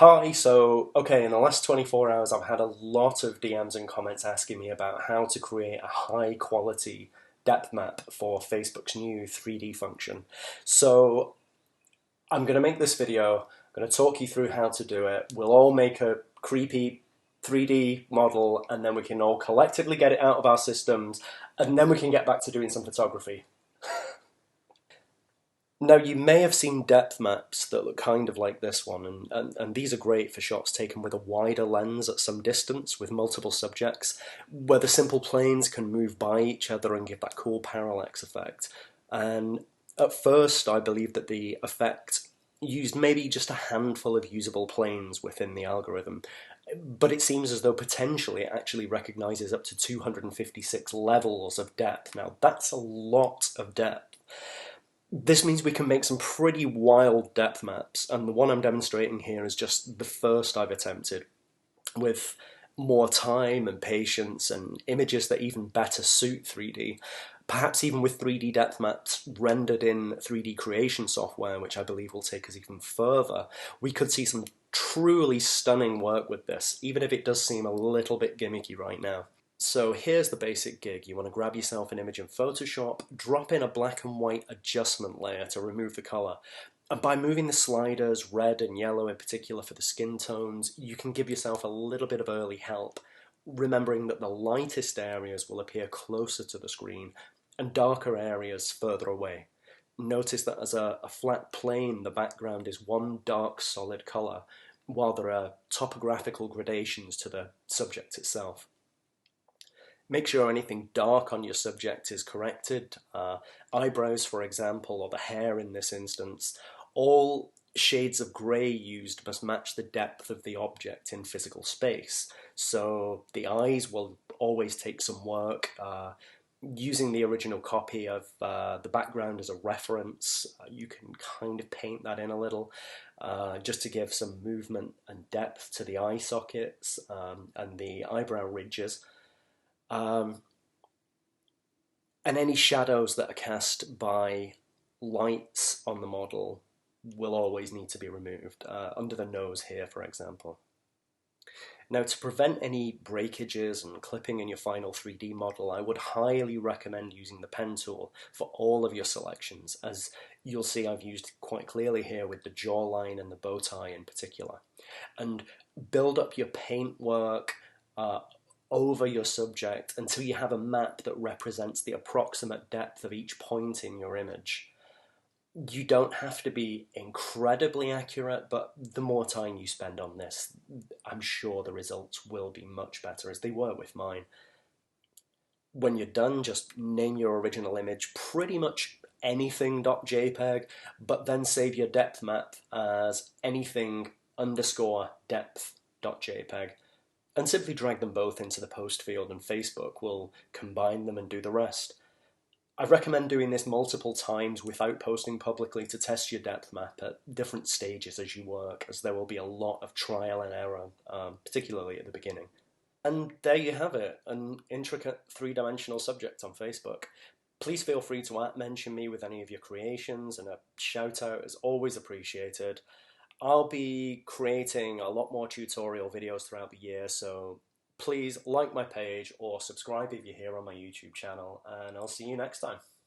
Hi, okay, in the last 24 hours, I've had a lot of DMs and comments asking me about how to create a high quality depth map for Facebook's new 3D function. So, I'm going to make this video, I'm going to talk you through how to do it. We'll all make a creepy 3D model, and then we can all collectively get it out of our systems, and then we can get back to doing some photography. Now, you may have seen depth maps that look kind of like this one, and these are great for shots taken with a wider lens at some distance with multiple subjects, where the simple planes can move by each other and give that cool parallax effect. And at first, I believe that the effect used maybe just a handful of usable planes within the algorithm, but it seems as though potentially it actually recognizes up to 256 levels of depth. Now, that's a lot of depth. This means we can make some pretty wild depth maps, and the one I'm demonstrating here is just the first I've attempted, with more time and patience and images that even better suit 3D. Perhaps even with 3D depth maps rendered in 3D creation software, which I believe will take us even further, we could see some truly stunning work with this, even if it does seem a little bit gimmicky right now. So here's the basic gig. You want to grab yourself an image in Photoshop, drop in a black and white adjustment layer to remove the color. And by moving the sliders, red and yellow in particular for the skin tones, you can give yourself a little bit of early help, remembering that the lightest areas will appear closer to the screen and darker areas further away. Notice that as a flat plane, the background is one dark solid color, while there are topographical gradations to the subject itself. Make sure anything dark on your subject is corrected. Eyebrows, for example, or the hair in this instance, all shades of grey used must match the depth of the object in physical space. So the eyes will always take some work. Using the original copy of the background as a reference, you can kind of paint that in a little, just to give some movement and depth to the eye sockets and the eyebrow ridges. Um, and any shadows that are cast by lights on the model will always need to be removed, under the nose here, for example. Now, to prevent any breakages and clipping in your final 3D model, I would highly recommend using the pen tool for all of your selections, as you'll see I've used quite clearly here with the jawline and the bow tie in particular. And build up your paintwork over your subject until you have a map that represents the approximate depth of each point in your image. You don't have to be incredibly accurate, but the more time you spend on this, I'm sure the results will be much better, as they were with mine. When you're done, just name your original image pretty much anything.jpg, but then save your depth map as anything underscore depth.jpg, and simply drag them both into the post field, and Facebook will combine them and do the rest. I recommend doing this multiple times without posting publicly to test your depth map at different stages as you work, as there will be a lot of trial and error, particularly at the beginning. And there you have it, an intricate three-dimensional subject on Facebook. Please feel free to mention me with any of your creations, and a shout out is always appreciated. I'll be creating a lot more tutorial videos throughout the year, so please like my page or subscribe if you're here on my YouTube channel, and I'll see you next time.